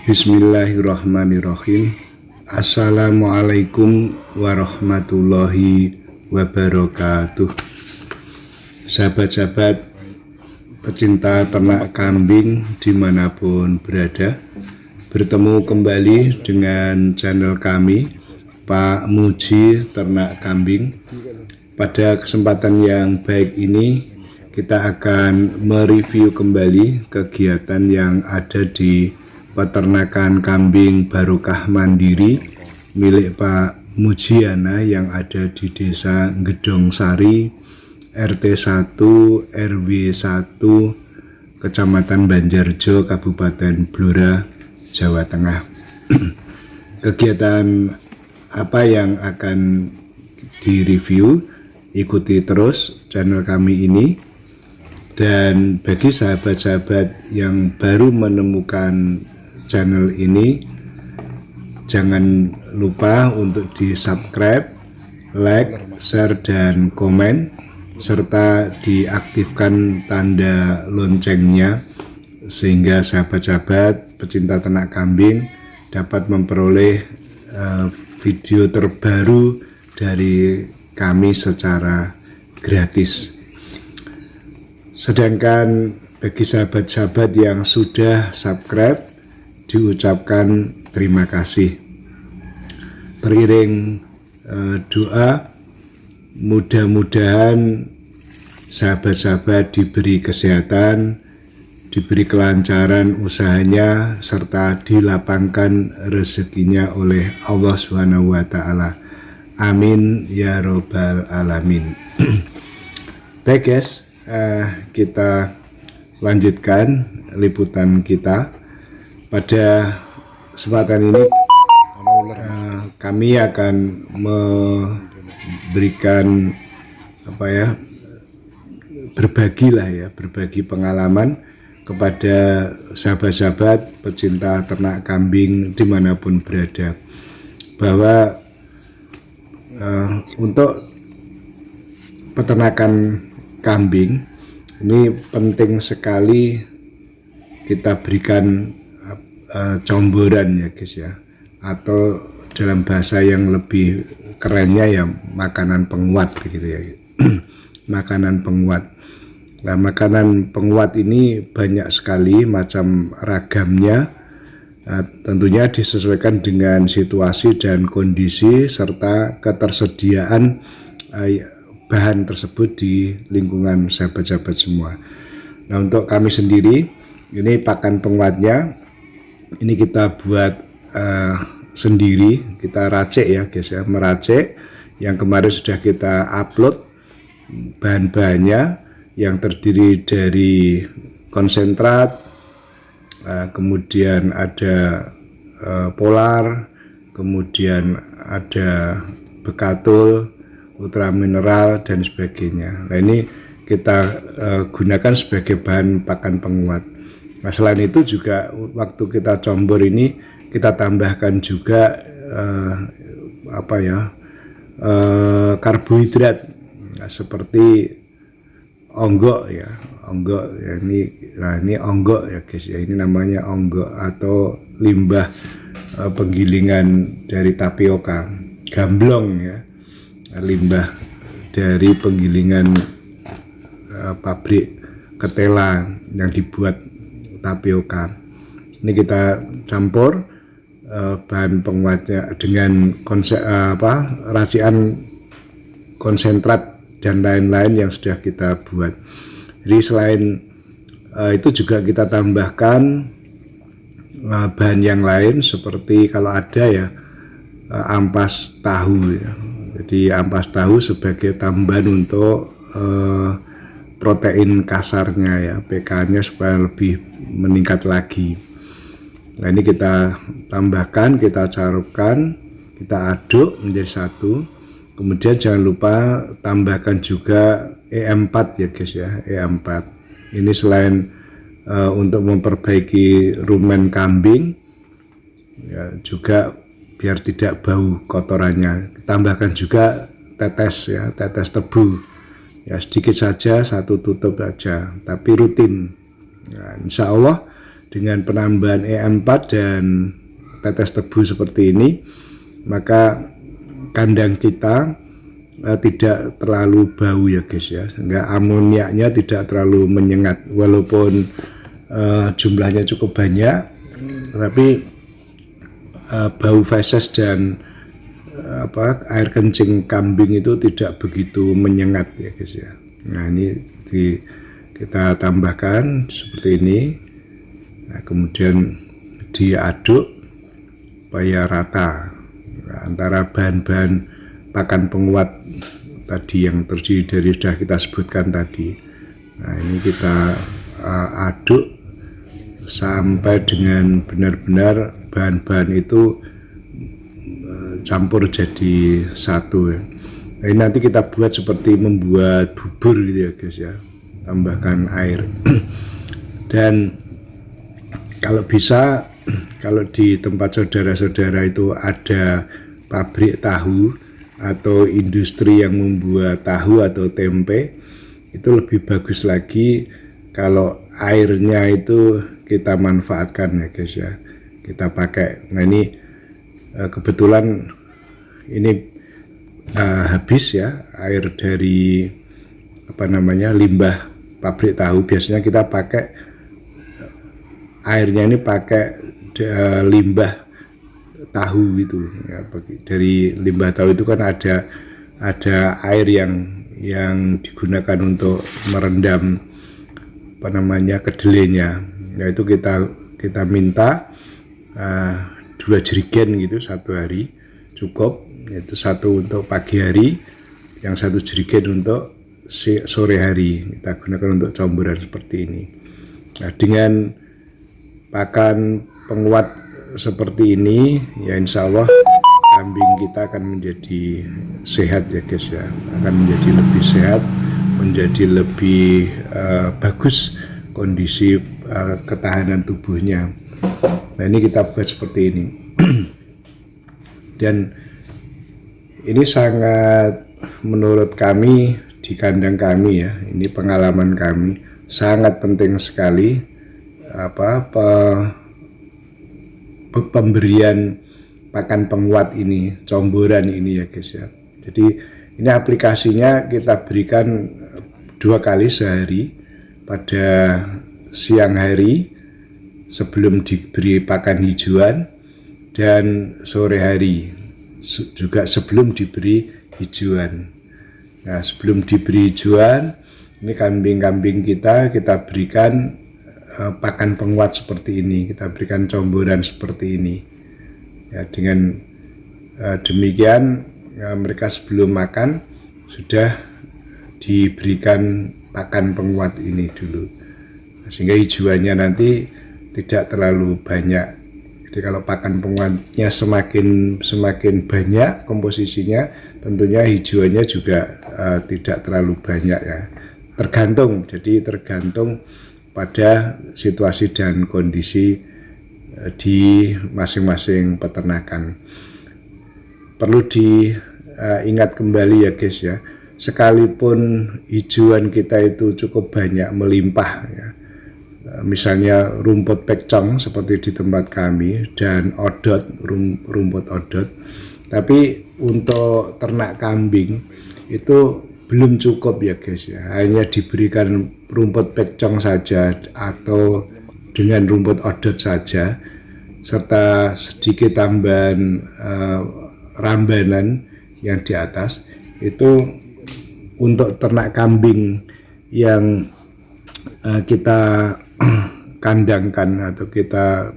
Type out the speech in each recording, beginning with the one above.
Bismillahirrahmanirrahim. Assalamualaikum warahmatullahi wabarakatuh. Sahabat-sahabat pecinta ternak kambing dimanapun berada, bertemu kembali dengan channel kami, Pak Muji Ternak Kambing. Pada kesempatan yang baik ini, kita akan mereview kembali kegiatan yang ada di peternakan kambing Barokah Mandiri milik Pak Mujiana yang ada di Desa Gedong Sari, RT 1 RW 1, Kecamatan Banjarjo, Kabupaten Blora, Jawa Tengah. Kegiatan apa yang akan direview, ikuti terus channel kami ini. Dan bagi sahabat-sahabat yang baru menemukan channel ini, jangan lupa untuk di subscribe, like, share, dan komen, serta diaktifkan tanda loncengnya sehingga sahabat-sahabat pecinta ternak kambing dapat memperoleh video terbaru dari kami secara gratis. Sedangkan bagi sahabat-sahabat yang sudah subscribe, diucapkan terima kasih. Teriring doa, mudah-mudahan sahabat-sahabat diberi kesehatan, diberi kelancaran usahanya, serta dilapangkan rezekinya oleh Allah SWT. Amin ya robbal alamin. Baik guys, kita lanjutkan liputan kita. Pada kesempatan ini kami akan memberikan berbagi pengalaman kepada sahabat-sahabat pecinta ternak kambing dimanapun berada, bahwa untuk peternakan kambing ini penting sekali kita berikan comboran ya guys ya, atau dalam bahasa yang lebih kerennya ya makanan penguat begitu ya. Makanan penguat. Nah, makanan penguat ini banyak sekali macam ragamnya, tentunya disesuaikan dengan situasi dan kondisi serta ketersediaan bahan tersebut di lingkungan sahabat-sahabat semua. Nah, untuk kami sendiri ini pakan penguatnya ini kita buat sendiri, kita racik ya guys ya, meracik yang kemarin sudah kita upload bahan-bahannya yang terdiri dari konsentrat, kemudian ada polar, kemudian ada bekatul, ultra mineral, dan sebagainya. Nah, ini kita gunakan sebagai bahan pakan penguat. Nah, selain itu juga waktu kita combor ini kita tambahkan juga karbohidrat, nah, seperti onggok ya, ini onggok ya guys ya, ini namanya onggok atau limbah penggilingan dari tapioka, gamblong ya, limbah dari penggilingan pabrik ketela yang dibuat tapioka. Ini kita campur bahan penguatnya dengan racian konsentrat dan lain-lain yang sudah kita buat. Jadi selain itu juga kita tambahkan bahan yang lain seperti kalau ada ya ampas tahu ya. Jadi ampas tahu sebagai tambahan untuk protein kasarnya ya, PK-nya supaya lebih meningkat lagi. Nah, ini kita tambahkan, kita carupkan, kita aduk menjadi satu. Kemudian jangan lupa tambahkan juga E4 ya guys ya, E4. Ini selain untuk memperbaiki rumen kambing ya, juga biar tidak bau kotorannya. Tambahkan juga tetes ya, tetes tebu. Ya sedikit saja, satu tutup saja, tapi rutin. Nah, insya Allah dengan penambahan E4 dan tetes tebu seperti ini, maka kandang kita tidak terlalu bau ya guys ya, sehingga amoniaknya tidak terlalu menyengat. Walaupun jumlahnya cukup banyak, tapi bau feses dan air kencing kambing itu tidak begitu menyengat ya guys ya. Nah ini kita tambahkan seperti ini. Nah, kemudian diaduk supaya rata antara bahan-bahan pakan penguat tadi yang terdiri dari sudah kita sebutkan tadi. Nah ini kita aduk sampai dengan benar-benar bahan-bahan itu campur jadi satu ya. Nah, ini nanti kita buat seperti membuat bubur gitu ya guys ya. Tambahkan air. Dan kalau bisa, kalau di tempat saudara-saudara itu ada pabrik tahu atau industri yang membuat tahu atau tempe, itu lebih bagus lagi kalau airnya itu kita manfaatkan ya guys ya. Kita pakai. Nah ini kebetulan ini habis ya air dari limbah pabrik tahu. Biasanya kita pakai airnya ini pakai limbah tahu itu ya, dari limbah tahu itu kan ada air yang digunakan untuk merendam kedelainya. Nah itu kita minta 2 jerigen gitu satu hari cukup, yaitu satu untuk pagi hari, yang 1 jerigen untuk sore hari kita gunakan untuk campuran seperti ini. Nah dengan pakan penguat seperti ini ya insya Allah kambing kita akan menjadi sehat ya guys ya, akan menjadi lebih sehat, menjadi lebih bagus kondisi ketahanan tubuhnya. Nah ini kita buat seperti ini. Dan ini sangat menurut kami di kandang kami ya, ini pengalaman kami sangat penting sekali pemberian pakan penguat ini, campuran ini ya guys ya. Jadi ini aplikasinya kita berikan 2 kali sehari, pada siang hari sebelum diberi pakan hijauan dan sore hari juga sebelum diberi hijauan. Nah sebelum diberi hijauan ini kambing-kambing kita berikan pakan penguat seperti ini, kita berikan campuran seperti ini ya. Dengan demikian mereka sebelum makan sudah diberikan pakan penguat ini dulu, sehingga hijauannya nanti tidak terlalu banyak. Jadi kalau pakan penguatnya semakin banyak komposisinya, tentunya hijauannya juga tidak terlalu banyak ya. Tergantung pada situasi dan kondisi di masing-masing peternakan. Perlu diingat kembali ya guys ya, sekalipun hijauan kita itu cukup banyak melimpah ya, misalnya rumput pekcong seperti di tempat kami dan rumput odot, tapi untuk ternak kambing itu belum cukup ya guys ya, hanya diberikan rumput pekcong saja atau dengan rumput odot saja serta sedikit tambahan rambanan yang di atas. Itu untuk ternak kambing yang kita kandangkan atau kita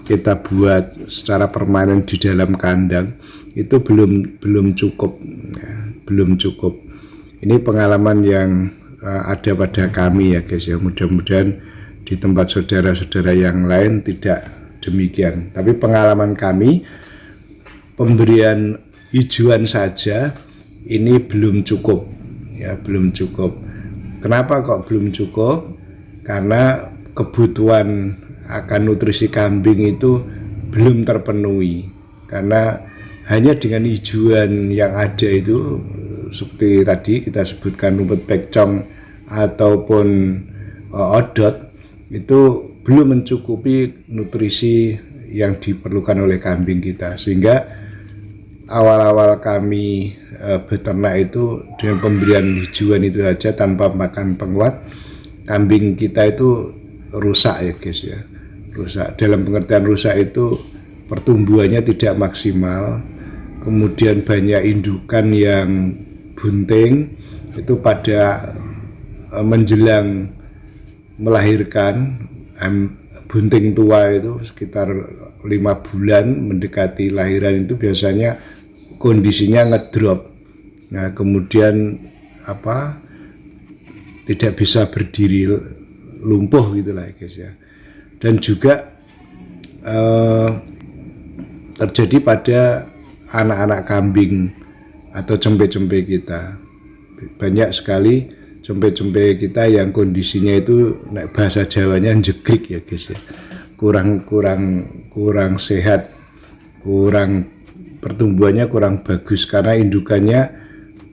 kita buat secara permanen di dalam kandang, itu belum cukup ya, belum cukup. Ini pengalaman yang ada pada kami ya guys ya, mudah-mudahan di tempat saudara-saudara yang lain tidak demikian. Tapi pengalaman kami, pemberian hijauan saja ini belum cukup ya, belum cukup. Kenapa kok belum cukup? Karena kebutuhan akan nutrisi kambing itu belum terpenuhi, karena hanya dengan hijauan yang ada itu seperti tadi kita sebutkan rumput pekcong ataupun odot, itu belum mencukupi nutrisi yang diperlukan oleh kambing kita, sehingga awal-awal kami beternak itu dengan pemberian hijauan itu saja tanpa makan penguat, kambing kita itu rusak ya guys ya. Rusak dalam pengertian rusak itu pertumbuhannya tidak maksimal, kemudian banyak indukan yang bunting itu pada menjelang melahirkan. Bunting tua itu sekitar 5 bulan mendekati lahiran itu biasanya kondisinya ngedrop. Nah kemudian tidak bisa berdiri, lumpuh gitulah guys ya. Dan juga terjadi pada anak-anak kambing atau cempe-cempe kita. Banyak sekali cempe-cempe kita yang kondisinya itu bahasa Jawanya jegrik ya guys ya. Kurang sehat, pertumbuhannya kurang bagus karena indukannya,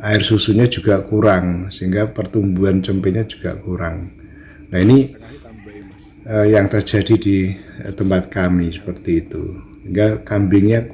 air susunya juga kurang, sehingga pertumbuhan cempenya juga kurang. Nah ini yang terjadi di tempat kami seperti itu, hingga kambingnya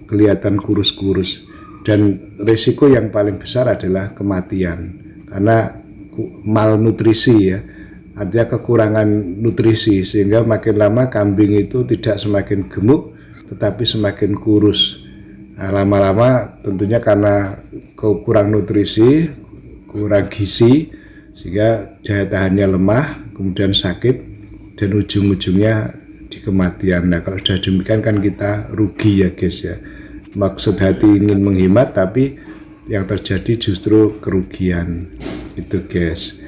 kelihatan kurus-kurus, dan risiko yang paling besar adalah kematian karena malnutrisi ya, artinya kekurangan nutrisi, sehingga makin lama kambing itu tidak semakin gemuk tetapi semakin kurus. Nah, lama-lama tentunya karena kurang nutrisi, kurang gizi, sehingga daya tahannya lemah, kemudian sakit, dan ujung-ujungnya di kematian. Nah kalau sudah demikian kan kita rugi ya guys ya. Maksud hati ingin menghemat tapi yang terjadi justru kerugian itu guys.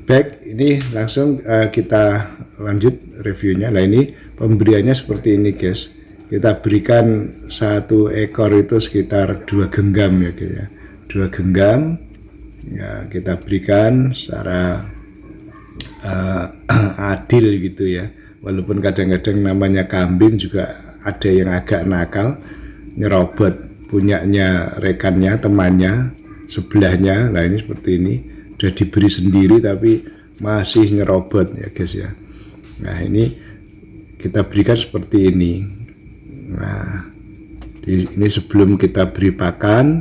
Baik, ini langsung kita lanjut reviewnya. Nah ini pemberiannya seperti ini guys. Kita berikan 1 ekor itu sekitar 2 genggam ya guys ya. 2 genggam ya, kita berikan secara adil gitu ya. Walaupun kadang-kadang namanya kambing juga ada yang agak nakal, nyerobot punyanya rekannya, temannya, sebelahnya. Nah ini seperti ini, udah diberi sendiri tapi masih nyerobot ya guys ya. Nah ini kita berikan seperti ini. Nah ini sebelum kita beri pakan,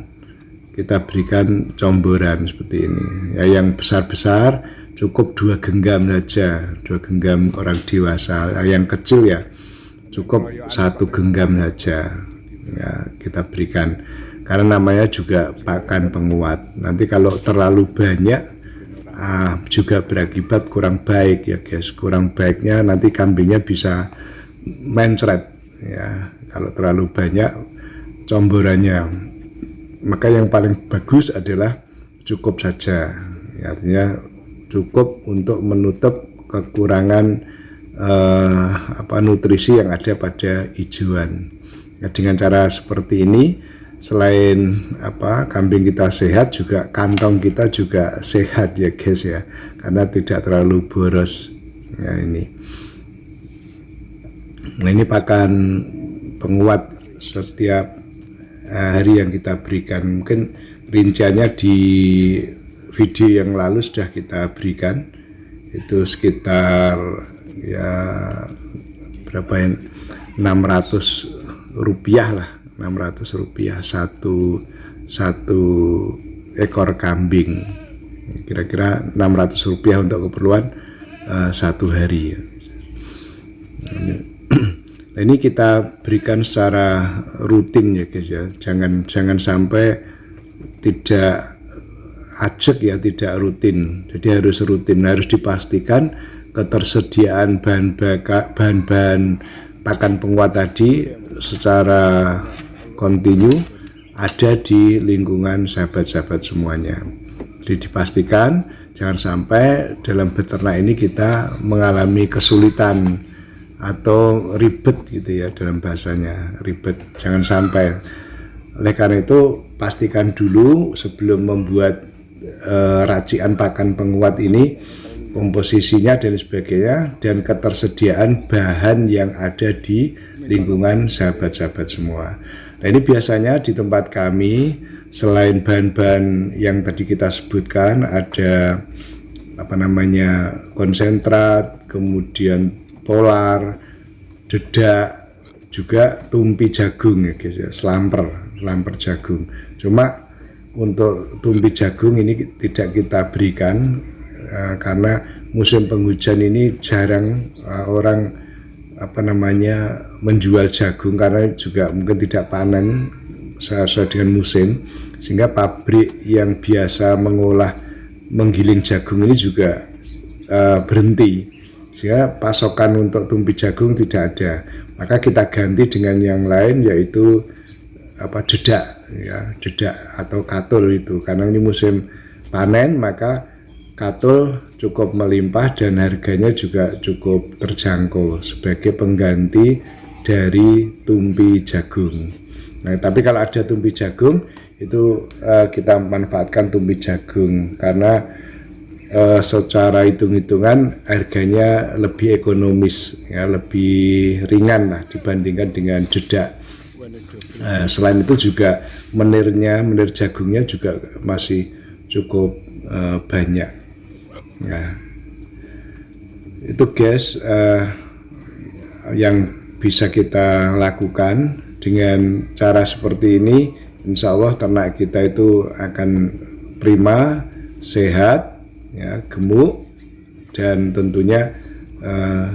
kita berikan comboran seperti ini ya. Yang besar-besar cukup 2 genggam saja, 2 genggam orang dewasa. Yang kecil ya cukup 1 genggam saja ya, kita berikan karena namanya juga pakan penguat. Nanti kalau terlalu banyak juga berakibat kurang baik ya guys. Kurang baiknya nanti kambingnya bisa mencret ya kalau terlalu banyak comborannya. Maka yang paling bagus adalah cukup saja ya, artinya cukup untuk menutup kekurangan nutrisi yang ada pada hijauan. Ya, dengan cara seperti ini, selain kambing kita sehat, juga kantong kita juga sehat ya guys ya, karena tidak terlalu boros ya ini. Nah ini pakan penguat setiap hari yang kita berikan. Mungkin rinciannya di video yang lalu sudah kita berikan, itu sekitar ya berapa ya, 600 rupiah lah, 600 rupiah satu ekor kambing, kira-kira 600 rupiah untuk keperluan 1 hari. Nah, ini kita berikan secara rutin ya guys ya, jangan sampai tidak ajak ya, tidak rutin. Jadi harus rutin, harus dipastikan ketersediaan bahan-bahan pakan penguat tadi secara kontinu ada di lingkungan sahabat-sahabat semuanya. Jadi dipastikan jangan sampai dalam beternak ini kita mengalami kesulitan atau ribet gitu ya, dalam bahasanya ribet, jangan sampai. Oleh karena itu pastikan dulu sebelum membuat racian pakan penguat ini, komposisinya dan sebagainya, dan ketersediaan bahan yang ada di lingkungan sahabat-sahabat semua. Nah ini biasanya di tempat kami selain bahan-bahan yang tadi kita sebutkan, ada konsentrat, kemudian polar, dedak, juga tumpi jagung ya guys ya, selamper jagung. Cuma untuk tumpi jagung ini tidak kita berikan karena musim penghujan ini jarang orang menjual jagung karena juga mungkin tidak panen sesuai dengan musim, sehingga pabrik yang biasa menggiling jagung ini juga berhenti, sehingga pasokan untuk tumpi jagung tidak ada. Maka kita ganti dengan yang lain, yaitu dedak atau katul itu, karena ini musim panen, maka katul cukup melimpah dan harganya juga cukup terjangkau sebagai pengganti dari tumpi jagung. Nah, tapi kalau ada tumpi jagung itu kita manfaatkan tumpi jagung karena secara hitung-hitungan harganya lebih ekonomis ya, lebih ringan lah dibandingkan dengan dedak. Selain itu juga menir jagungnya juga masih cukup banyak. Nah, itu guys yang bisa kita lakukan. Dengan cara seperti ini, insya Allah ternak kita itu akan prima, sehat, ya, gemuk, dan tentunya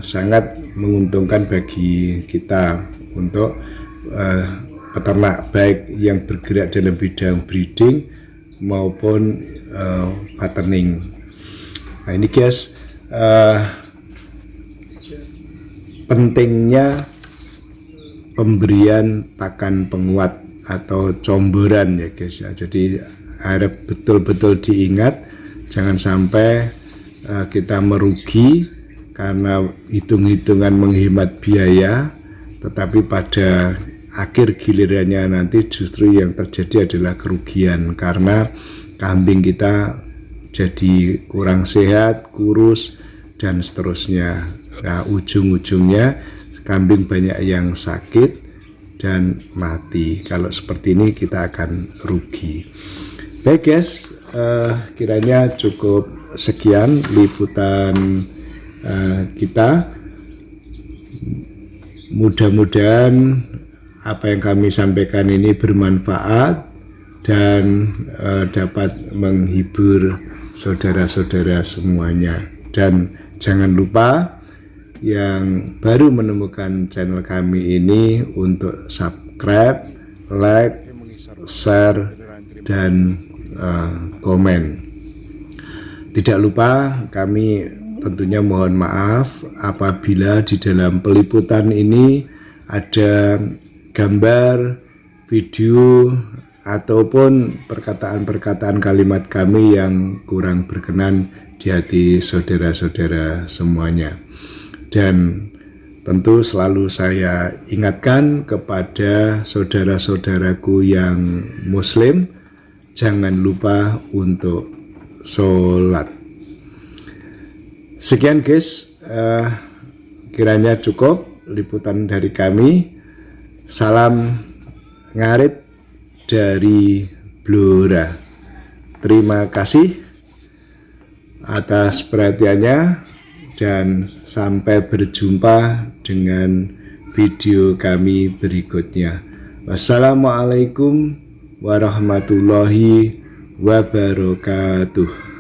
sangat menguntungkan bagi kita untuk peternak, baik yang bergerak dalam bidang breeding maupun fattening. Nah ini guys, pentingnya pemberian pakan penguat atau comboran ya guys ya. Jadi harap betul-betul diingat, jangan sampai kita merugi karena hitung-hitungan menghemat biaya, tetapi pada akhir gilirannya nanti justru yang terjadi adalah kerugian karena kambing kita jadi kurang sehat, kurus, dan seterusnya. Nah, ujung-ujungnya kambing banyak yang sakit dan mati. Kalau seperti ini kita akan rugi. Baik guys, kiranya cukup sekian liputan kita. Mudah-mudahan apa yang kami sampaikan ini bermanfaat dan dapat menghibur saudara-saudara semuanya. Dan jangan lupa yang baru menemukan channel kami ini untuk subscribe, like, share, dan komen. Tidak lupa kami tentunya mohon maaf apabila di dalam peliputan ini ada gambar, video, ataupun perkataan-perkataan kalimat kami yang kurang berkenan di hati saudara-saudara semuanya. Dan tentu selalu saya ingatkan kepada saudara-saudaraku yang muslim, jangan lupa untuk sholat. Sekian guys, kiranya cukup liputan dari kami. Salam ngarit dari Blora. Terima kasih atas perhatiannya. Dan sampai berjumpa dengan video kami berikutnya. Wassalamualaikum warahmatullahi wabarakatuh.